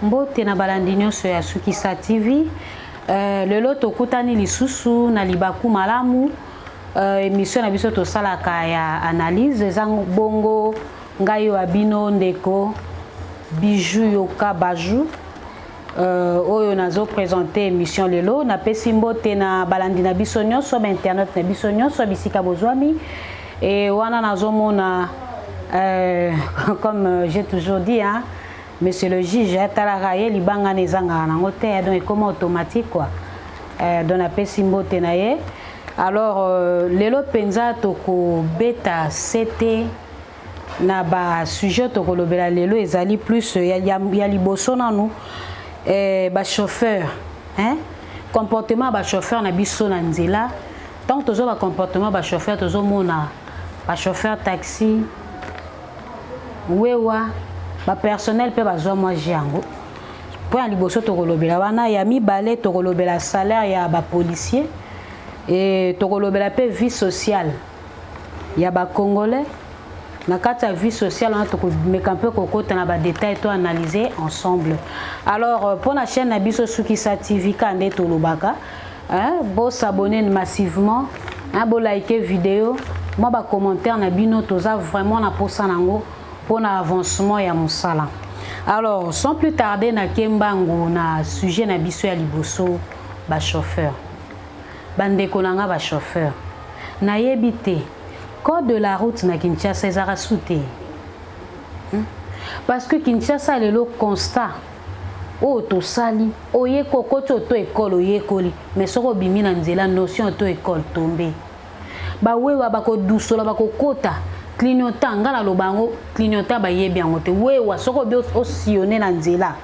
Mbote na balandi nyonso ya Sukisa TV. Lelo tokutani lisusu na libaku malamu. Émission na biso tosalaka ya analyse zango bongo ngayo abino ndeko Bijou Yoka Baju. Oyo nazo présenter émission lelo na pesi mbote na balandi na biso nyonso ba internet na biso nyonso bisika bozwami et wana nazomona comme j'ai toujours dit hein, monsieur le juge talaraye libanga nezanga nango te donc comme automatique quoi donc na pesi mbote na ye. Alors lelo penza toko beta CT na ba sujet toko lobela lelo ezali plus ya liboso na nous ba chauffeur hein comportement ba chauffeur na biso na nzela tant tozo ba comportement ba chauffeur tozo mona ba chauffeur taxi wewa ba personnel pe bazwa moi jango pour liboso toko lobela wana ya mibale toko lobela salaire ya ba policier et toko lobela pe vie sociale ya ba congolais na kata vie sociale on toko mekampe kokota na ba détail to analyser ensemble. Alors pour la chaîne Nabiso Sukisa TV kande to lobaka hein bo s'abonner massivement hein bo liker vidéo moi ba commentaire na bino toza vraiment na posa nango pour na avancement ya mosala. Alors sans plus tarder na kembango na sujet na biso ya liboso ba chauffeur bandeko nanga ba chauffeur na yebite code de la route na Kinshasa ezara souté parce que Kinshasa le constat o to sali oye kokoto to école oye koli mais soko bimi na nzela notion to école tombé ba wewa ba ko dusola ba ko kota clignota ngala lobango clignota ba yebi angote wewa soko bi o sillonner na nzela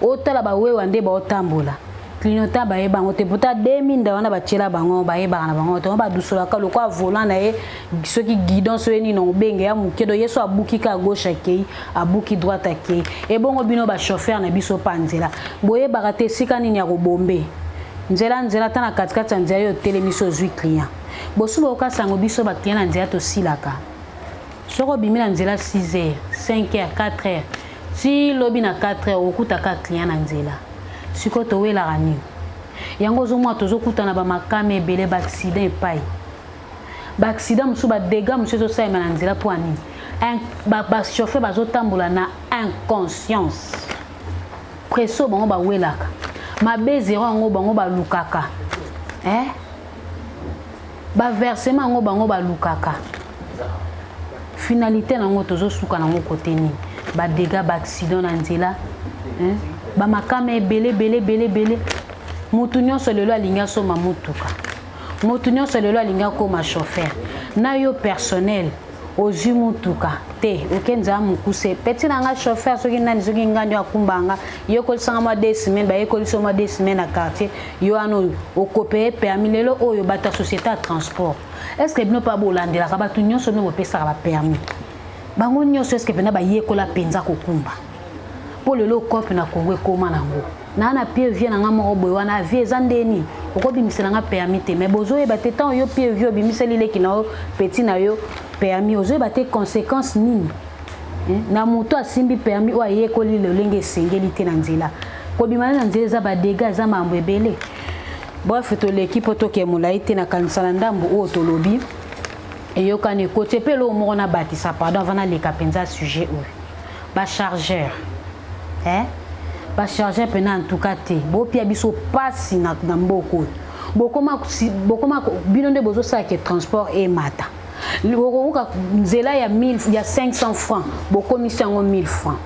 o tala ba wewa nde ba otambola clignota ba yeba ngote pota 2000 ndawana ba tshela bango ba yeba na bango to ba dusola ka lo kwa volant na ye soki guidon so ni no benge ya mukedo yeso abuki ka gauche akei abuki droite akei e bongo bino ba chauffeur na biso panzela boye barate sika nini ya kobombe nzela tana katikati ya nzela yo telemiso zwi client bosuba okasango biso ba client na nzela to silaka soko bimi na nzela 6h 5h 4h si lobi na 4h okutaka client na nzela siko to wela rani yango zo mwa tozo kutana ba makame ebele ba accident epai ba accident musu ba dégâts musu zo saima na nzela po ani ba chauffeur bazo tambola na inconscience presso bango ba welaka mabe zero ngo bango ba lukaka ba versement ngo bango ba lukaka finalité nango tozo suka nango côté ni ba dégâts ba accident na nzela ba makame belé mutu nyonso lelo alinga soma mutuka mutu nyonso lelo alinga koma chauffeur na yo personnel ozu mutuka te okenza mukuse petit nanga chauffeur soki nani soki nganyo akumbanga yo kolisanga ma 2 semaines ba yekolisa ma 2 semaines na quartier yo ano okopeye permis lelo oyo bata société à transport est-ce que bino pa bolandela ka batu nyonso no bopesa ba permis bango nyonso est-ce que pena ba yekola penza kokumba pour le cop na Congo koma nango na pied vient na ngamo boy wana vie zandeni okobi misela nga permis te mais bozo e baté tant yo pied vieux bimiseli le kina petit na yo permis ozo e baté conséquences nini na moto asimbi permis o aye ko li le lenge sengeli te na nzela ko bimana na nzela za ba dégâts za mambo ebele bref to l'équipe to ke mulaite na kansala ndambo o to lobi e yo kane ko tepelo mo na batisa pardon avant na le kapenza sujet o ba chargeur ba charger pena en tout cas te bo pia biso passe na mboko bokoma bino nde bozo sa ke transport e mata bokoka nzela ya 1000 ya 500 francs bokomisi yango 1000 francs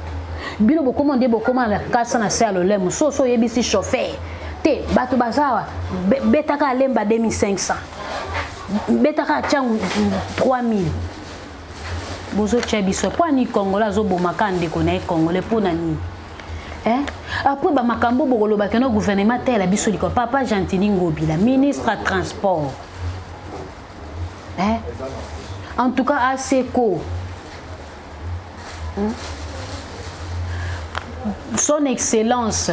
bino bokoma nde bokoma la kasa na salo lemo so yebisi chauffeur te bato bazawa betaka lemba 2500 betaka changu 3000 bozo chabiso po ni kongola zo bomaka ndeko na congolais po na ni après ba makambo bokolo ba keno gouvernement tel biso liko papa Gentili Ngobila ministre à transport en tout cas ASECO son excellence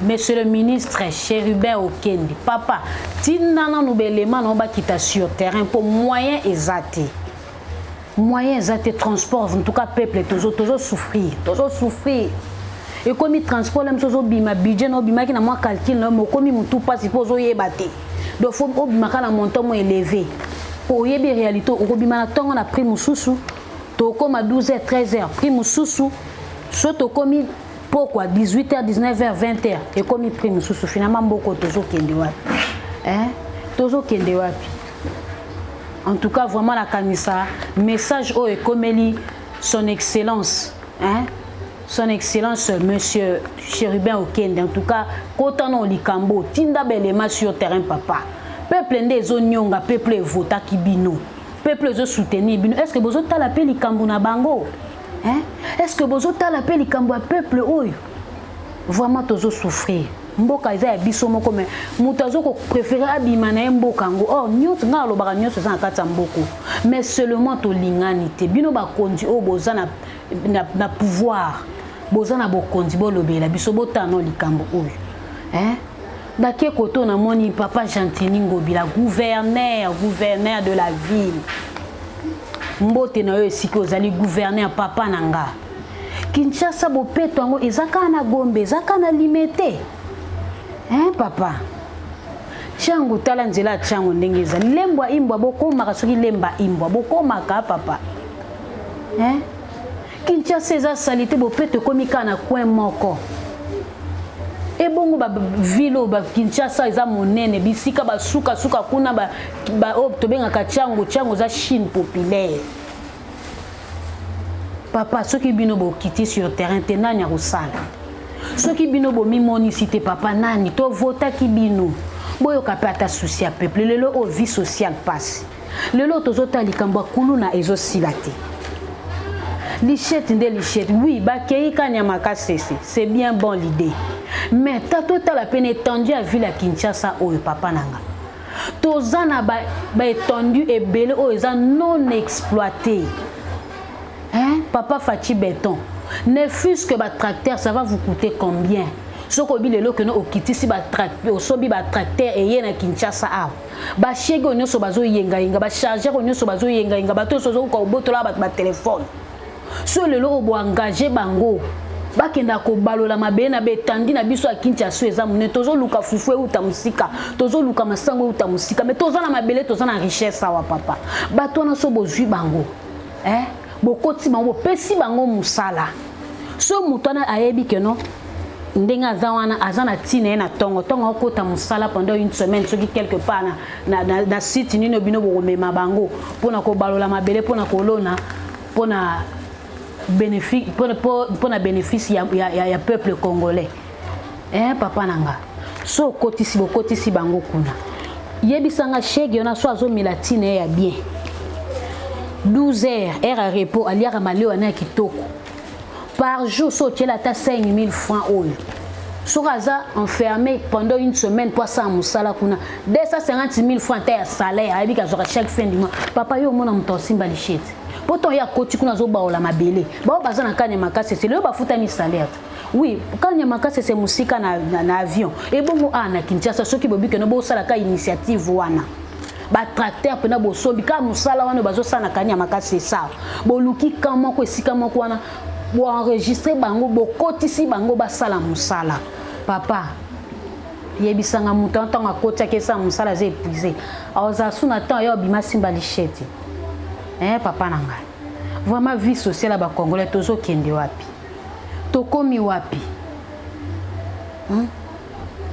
monsieur le ministre Chérubin Okendi papa tinana no belema no ba kita sur terrain pour moyen exacté moyen exacté transport en tout cas peuple toujours souffrir et comme transport là mso bima budget no bima ki na moi calcul no mo comme mutu passe pour zo yebate donc faut bima kana montant mo élevé pour yebi réalité o bima na tongo na prix mususu to comme à 12h 13h prix mususu so to comme pourquoi 18h 19h 20h et comme prix mususu finalement mboko tozo kende wapi hein tozo kende wapi. En tout cas vraiment la kamisa message o ekomeli son excellence hein son excellence monsieur Chérubin Okende. En tout cas kotano likambo tinda belema sur terrain papa peuple ndezo nyonga peuple vota kibino peuple zo soutenir bino. Est-ce que bozo tala pe likambo na bango hein est-ce que bozo tala pe likambo peuple oyo vraiment tozo souffrir mboka eza ya biso moko mais mutazo ko préférer abima na mboka ngo oh nyot nga lo baka nyot za kata mboko mais seulement to lingani te bino ba kondi o boza na pouvoir boza na bokondi bo lobela biso botano likambo oyo hein dake koto na moni papa Gentini Ngobila gouverneur de la ville mbote na yo esiki ozali gouverneur papa nanga Kinshasa bopeto yango ezaka na Gombe ezaka na Limete hein papa changu tala nzela changu ndengeza lembwa imbwa bokoma soki lemba imbwa bokoma ka papa hein Kinshasa eza salite bopeto komika na coin moko e bongo ba vilo ba Kinshasa eza monene bisika basuka kuna ba tobenga ka changu za Chine populaire papa soki bino bo kiti sur terrain te nanya kosala soki bino bo mimonicité papa nani to vota ki bino boyo kapata souci a peuple lelo o vie sociale passe lelo tozota likambo kuluna ezo silate lichette oui bakei kanya makasese c'est bien bon l'idée mais tato la peine étendue à ville à Kinshasa oyo papa nanga tozana ba étendu et belé o eza non exploité hein papa Fachi Béton ne fût-ce que ba tracteur ça va vous coûter combien soko bilelo que no okitisi ba tracteur osobi ba tracteur et na Kinshasa a ba chege onyoso bazo yenga ba charger onyoso bazo yenga bato sozo ko botola ba téléphone so lelo obo engagé bango bakenda ko balola mabe na betandi na biso a Kinshasa eza mune tozo luka fufu e uta musika tozo luka masango uta musika mais tozo na mabele tozo na richesse wa papa bato na so bozui bango hein bokoti bango pesi bango musala so mutana ayebi que non ndenga zawana azana tine na tongo okota musala pendant une semaine soki quelque part na site nino bino bomema bango pona ko balola mabele pona ko lona pona bénéfice pona bénéfice ya peuple congolais hein papa nanga so kotisi bango kuna yebisanga chege ona so azomela tine ya bien 12 heures à repos aliara maleo ana kitoko par jour so tela ta 5000 francs oyo so raza enfermé pendant une semaine pour ça musala kuna 250 000 francs ta salaire abi ka chaque fin du mois papa yo mona mtosimba lichete poto ya koti kuna zo baola mabele ba bazana kanya makase c'est le ba futa mi salaire oui kanya makase c'est musika na avion et bongo na Kinshasa soki bobi que no bo sala ka initiative wana ba tracteur pena bo sobi ka musala wana bazo sana kanya makase ça bo luki kama ko esika moko wana bo enregistrer bango bo kotisi bango ba sala musala papa yebisanga mutu ntanga koti akesa musala ze épuisé aoza suna temps yo bima simba lichete hein papa nanga vraiment vie sociale ba congolais tozo kende wapi tokomi wapi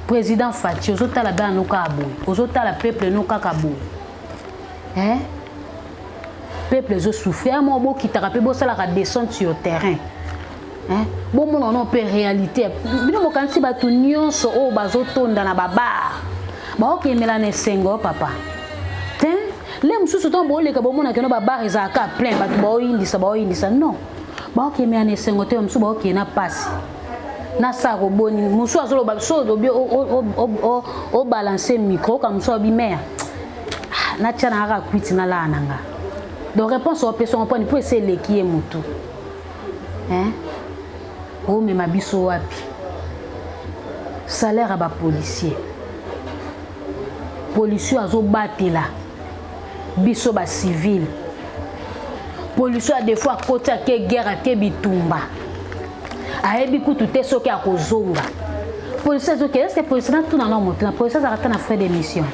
président Fachi ozota la bana noka aboy ozota la peuple noka kaboy hein peuple zo souffrir mo bo kitaka pe bo sala ka descendre sur terrain hein bon mon non peut réalité bino mo kanti ba to nyonso o bazotonda na baba ba okemela na sengo papa ten les mususu to bo le ka bo mona ke no baba ezaka plein ba to bo indisa non ba okemela na sengo te mususu ba okena passe na sa roboni musu azolo ba so do bi o balancer micro comme ça bi mère na tchana ra kwiti na la nanga donc réponse au person point pour essayer le qui est mutu hein o me mabiso wapi salaire ba policier azo batela biso ba civil policier a des fois côté ke guerre ke bitumba ayebi kutu te soki akozonga policier soki est-ce que policier na tuna na moto na policier azalaka na frais d'émission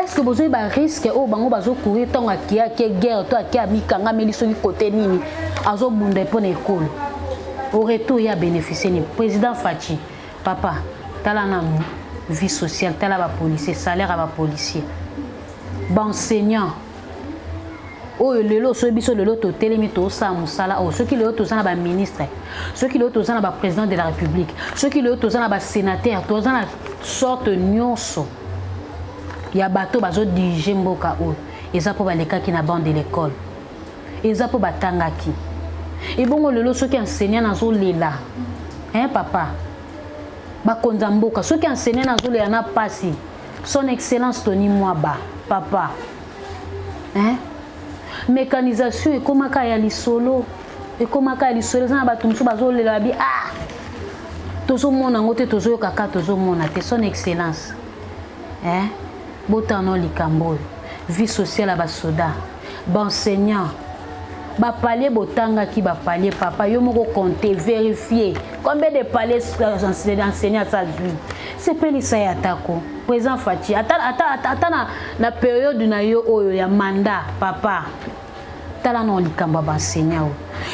est-ce que besoin ba risque o bango bazo courir tant akia ke guerre to akia mikanga meli soki côté nini azo bunda pour école au retour il y a bénéficié ni président Fachi papa tala na vie sociale tala ba policier salaire à ba policier ba enseignant oh lelo so biso lelo to telemi to sa musala oh ceux qui lelo to na ba ministre ceux qui lelo to na ba président de la république ceux qui lelo to na ba sénateur to na sorte nyonso ya bato bazo diriger mboka o eza po baleka ki na bande de l'école eza po batangaki et bongo lelo ceux qui enseignant na zo lela hein papa ba konza mboka ceux qui enseignant na zo lela na pasi son excellence Tony Mwaba papa hein mécanisation et comment ya lisolo et comment ya lisolo na bato musu bazolela bi ah tozo mona ngote tozo yoka tozo mona te son excellence hein botano likambo vie sociale à basoda enseignant ba palier botanga ki ba palier papa yo moko compter vérifier combien de paliers enseignants ça dure c'est pas ça ya tako président Fachi ata na période na yo oyo ya mandat papa tala non likambo ba enseignant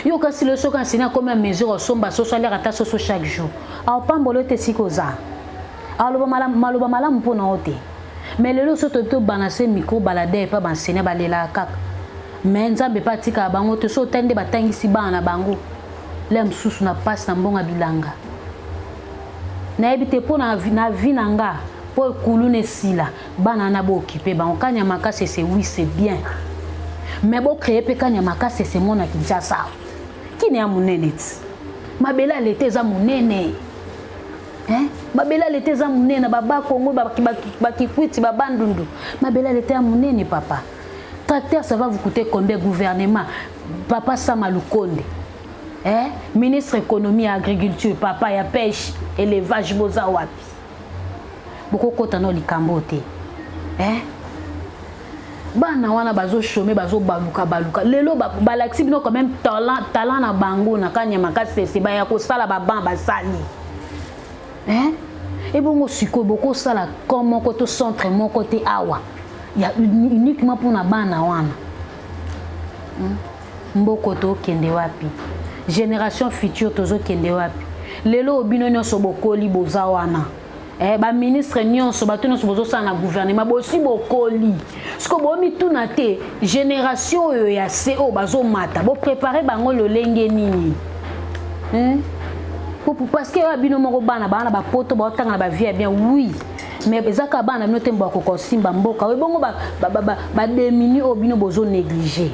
yo kasi le soka enseignant comme mesure somba so salaire ata so chaque jour a pambolo te sikoza aloba malam mpona ote mais lelo so to banase micro balade pa ba enseignant balela kaka mais nzambe pa tika bango te so tende batangisi bana bango le msusu na passe na mbonga bilanga na ebite po na vinanga po kulune sila bana na bo occuper bango kanya makase c'est oui c'est bien mais bo créer pe kanya makase c'est mona Kinshasa kine ya munene ti mabela lete za munene hein mabela lete za munene baba Kongo bakikwiti babandundu mabela lete ya munene papa tracteur ça va vous coûter combien gouvernement papa Samalukonde hein ministre économie et agriculture papa ya pêche élevage boza wapi boko kota no likambo te hein bana wana bazo chômer bazo baluka lelo balaxi bino quand même talent na bango na kanya makasi c'est ba ya ko sala ba ban ba sali hein et bongo siko boko sala comme mon côté centre mon côté awa ya uniquement pour na bana wana mboko to kende wapi génération future tozo kende wapi lelo obino nyonso bokoli boza wana ba ministre nyonso bato nyonso bozo sa na gouvernement bosi bokoli siko bomi tuna te génération oyo ya CO bazo mata bo préparer bango lolenge nini parce que abino moko bana ba poto ba tanga ba vie bien oui mais ezaka bana bino tembo akokosimba mboka we bongo ba demini obino bozo négliger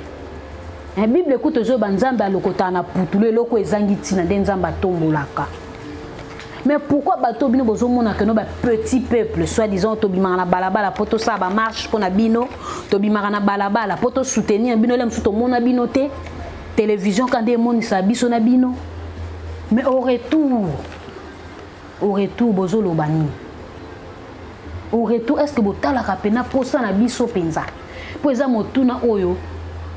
la Bible écoute zo banzambe alokota na putulu eloko ezangi tina nde nzamba tombolaka mais pourquoi bato bino bozo mona que no ba petit peuple soit disant to bimaka na balabala poto sa ba marche pona bino to bimaka na balabala poto soutenir bino le msuto mona bino te télévision quand des monde sa biso na bino mais au retour bozo lobani au retour est-ce que botala kapena posa na biso penza po eza motuna oyo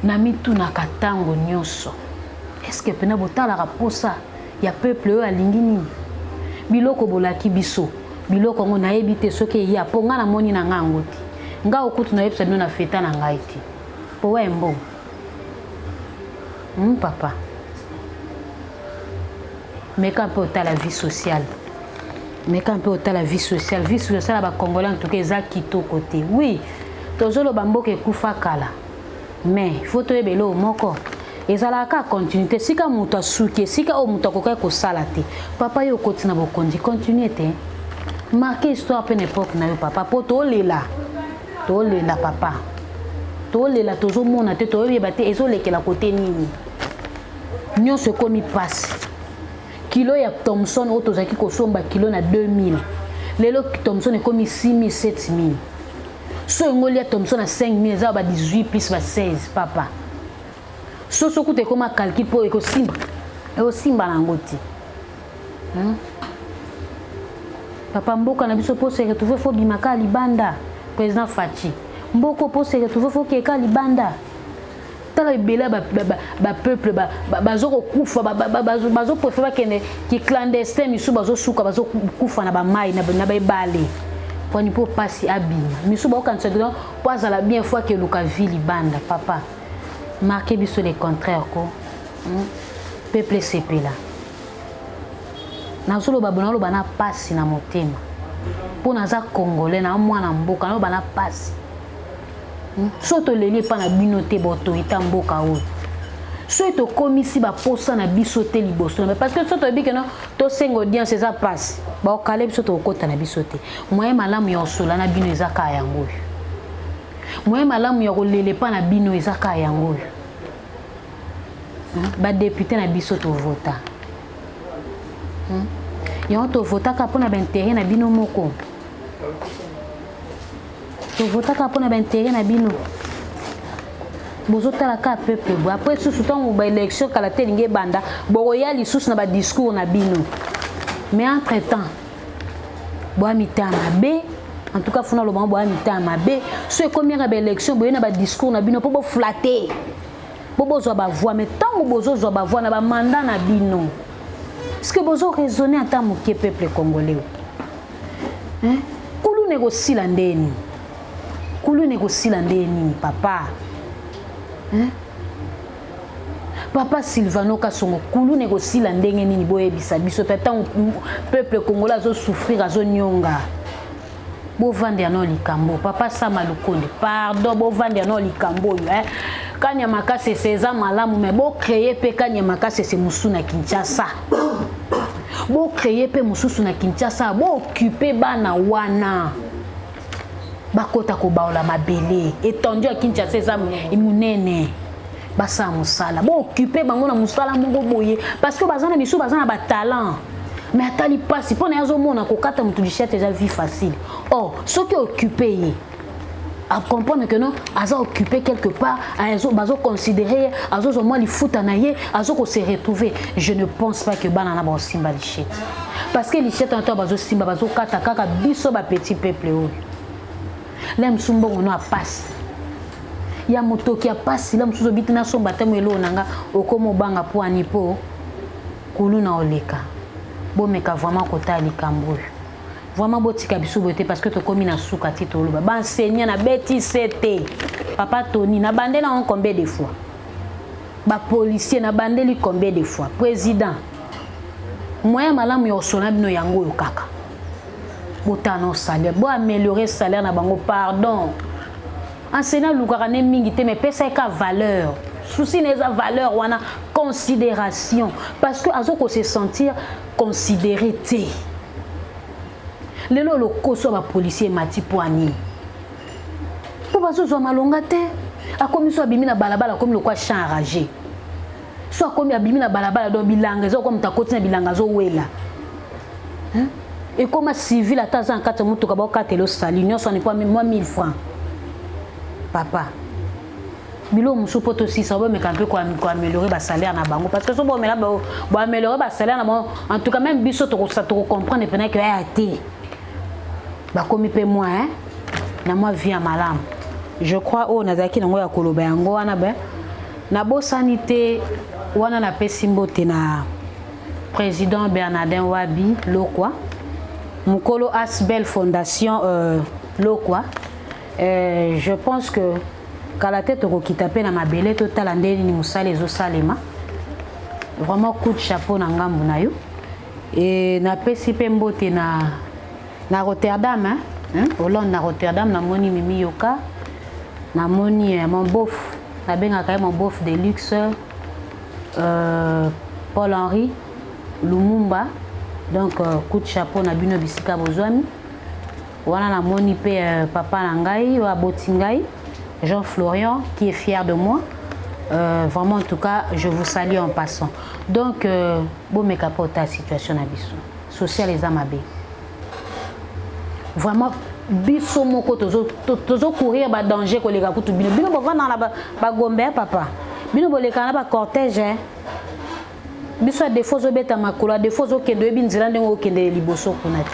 na mituna katango nyonso est-ce que pena botala raposa ya peuple oyo alingi nini biloko bolaki biso biloko ngo na ebite soki ya ponga na moni na ngango ti nga okutu na yebisa bino na feta na ngai ti po wembo papa mais quand peut ta la vie sociale vie sociale ba congolais en tout cas za kito côté oui tozolo bamboke kufa kala mais il faut te belo moko ezalaka continuité sika muta suke sika o muta kokai ko salate papa yo kotina bo continuer te marquer histoire pe n'époque na yo papa po to lela papa to lela tozo mona te to yeba te ezolekela côté nini nyonso komi passe kilo ya Thomson auto zaki ko somba kilo na 2000 lelo Thomson est comme 6000 7000 so ngoli ya Thomson à 5000 za ba 18 plus ba 16 papa so coûte comme calcul pour eko simba na ngoti papa mboka na biso po se retrouver fo bimaka libanda président Fachi mboko po se retrouver fo keka libanda tala ebela ba peuple bazo kokufa bazo préférer que clandestin misu bazo suka bazo kufa na ba mai na ba ebale pour ni pour passer abima misu ba quand c'est donc pas à la bien fois que luka ville banda papa marquez biso le contraire ko peuple CP là na solo babona lo bana passe na motema pour naza congolais na mwana mboka no bana passe soto leli pa na binote boto itamboka o soto komisi ba posa na bisote liboso parce que soto bi que non to sengo audience ça passe ba o kale bisoto okota na bisote moyen malamu ya osola na bino ezaka yango moyen malamu ya kolele pa na bino ezaka yango ba député na bisoto vota yon to vota ka pona ba intérêt na bino moko to vota ka pona ba intérêt na bino bozo tala ka peuple bo après sous temps ba élection kala telinge banda bo ya li sous na ba discours na bino mais entre temps bo amitama be en tout cas funa lo bo amitama be so combien ba élection bo na ba discours na bino po bo flatter bo bozo ba voix mais tant bozo zo ba voix na ba mandat na bino. Est-ce que vous avez raisonné en tant que peuple congolais? Koulou négocie l'andéni. Koulou négocie l'andéni, papa. Papa Sylvano Kassongo, Koulou négocie l'andéni ni boye bisa. Biso tant peuple congolais a souffrir a nyonga. Bo vande ano likambo. Papa Samalukonde. Pardon, bo vande ano likambo. Kanyamaka c'est César malamu mais bo créer pe Kanyamaka c'est musu na Kinshasa. Bo créer pe musu na Kinshasa, bo occuper bana wana. Bakota ko baola mabele. Étendu à Kinshasa c'est imunene. Basa musala. Bo occuper bango na musala mongo boye parce que bazana misu bazana ba talent. Mais atali passe pour na yazo mona ko kata mutu dichete déjà vie facile. Oh, ce qui est occupé à comprendre que non, azo occupé quelque part, azo bazo considérer, azo zo moi li futa na ye, azo ko se retrouver. Je ne pense pas que banana ba simba lichette. Parce que lichette en temps bazo simba bazo kata kaka biso ba petit peuple o. Lem sumbo ono a passe. Ya moto qui a passe, lem suzo bitina somba temo elo nanga okomo banga po anipo kulu na oleka. Bo meka vraiment kota likambo. Vraiment botika biso boté parce que to komi na suka tito loba ba enseignant na beti CT papa Tony na bandé na combien de fois ba policier na bandé li combien de fois président moyen malamu yo sona bino yango yo kaka botano salaire bo améliorer salaire na bango pardon enseignant lukaka ne mingi te mais pesa ka valeur souci neza valeur wana considération parce que azoko se sentir considéré té. Lelo lo koso ba policier mati poani. Po bazo zo malonga te. Akomi so abimi na balabala comme le quoi champ enragé. So akomi abimi na balabala do bilanga zo comme ta koti na bilanga zo wela. Et comme civil ataza en 4 mutuka ba katelo sali nyo so ni pas moi 1000 francs. Papa. Bilo musu poto 600 ba me kan peu ko améliorer ba salaire na bango parce que so bo mela ba améliorer ba salaire na bango en tout cas même biso to comprendre pendant que a été. Bakomi pe moi na moi via malam je crois o nazaki nango ya koloba yango wana be na bo sanité wana na pesimbote na président Bernardin Wabi Lokwa Mukolo Asbel Fondation Lokwa je pense que kala tête ko kitape na mabele total andeli ni musale zo salema vraiment coup de chapeau na ngambu na yo et na pesipe mbote na Rotterdam Hollande na Rotterdam na moni Mimi Yoka na moni mon bof na benga ka mon bof de luxe Paul Henri Lumumba donc coup de chapeau na bino bisika bozwami wana na moni pe papa na ngai wa botingai Jean Florian qui est fier de moi vraiment en tout cas je vous salue en passant donc bon me capota situation na biso social les amabe vraiment biso moko tozo courir ba danger ko leka kutu bino bo vana na ba gombe papa bino bo leka na ba cortège biso défaut zo beta makolo défaut zo kende binzila ndengo kende liboso kunati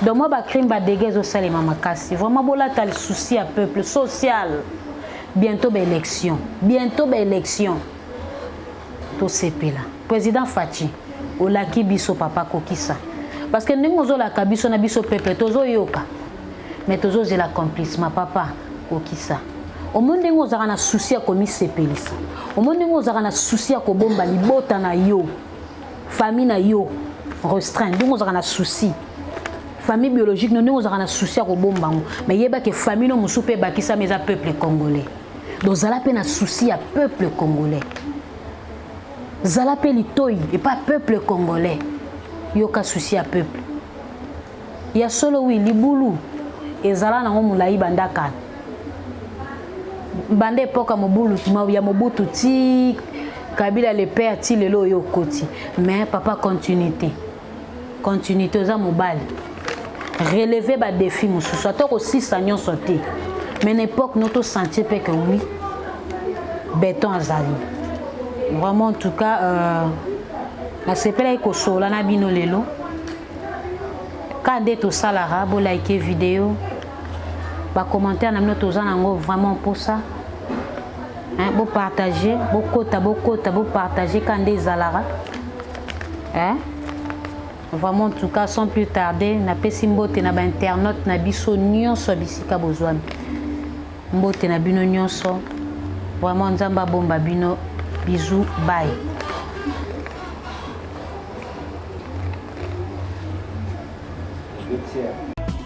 donc moi ba crime ba dégâts au salema makasi vraiment bola tal souci à peuple social bientôt élection to sepela président Fachi olaki biso papa kokisa parce que ndenge ozolaka biso na biso peuple tozoyoka mais tozozela accomplissement papa kokisa au monde ndenge ozaka na souci ya komisepelisa au monde ndenge ozaka na souci ya kobomba libota na yo famille na yo restreint ndenge ozaka na souci famille biologique ndenge ozaka na souci ya kobomba ngo mais yeba ke famille no musu pe bakisa meza peuple congolais donc zala pe na souci ya peuple congolais zala pe litoi et pas peuple congolais yoka souci ya peuple ya solo wi libulu ezala nango mulai bandaka bande époque mobulu ya mobutu ti Kabila le père ti lelo yo koti mais papa continuité oza mobile relever ba défi mususu to ko 6 agnon sauter mais l'époque notre sentir pe que oui béton azali vraiment en tout cas la sepela ko sola na bino lelo quand to salara bo like vidéo ba commentaire na bino toza nango vraiment pour ça hein bo partager bo kota bo partager quand des alara hein vraiment en tout cas sans plus tarder na pesi mbote na ba internaute na biso nyonso bisika bozwami mbote na bino nyonso vraiment nzamba bomba bino bisous bye. Good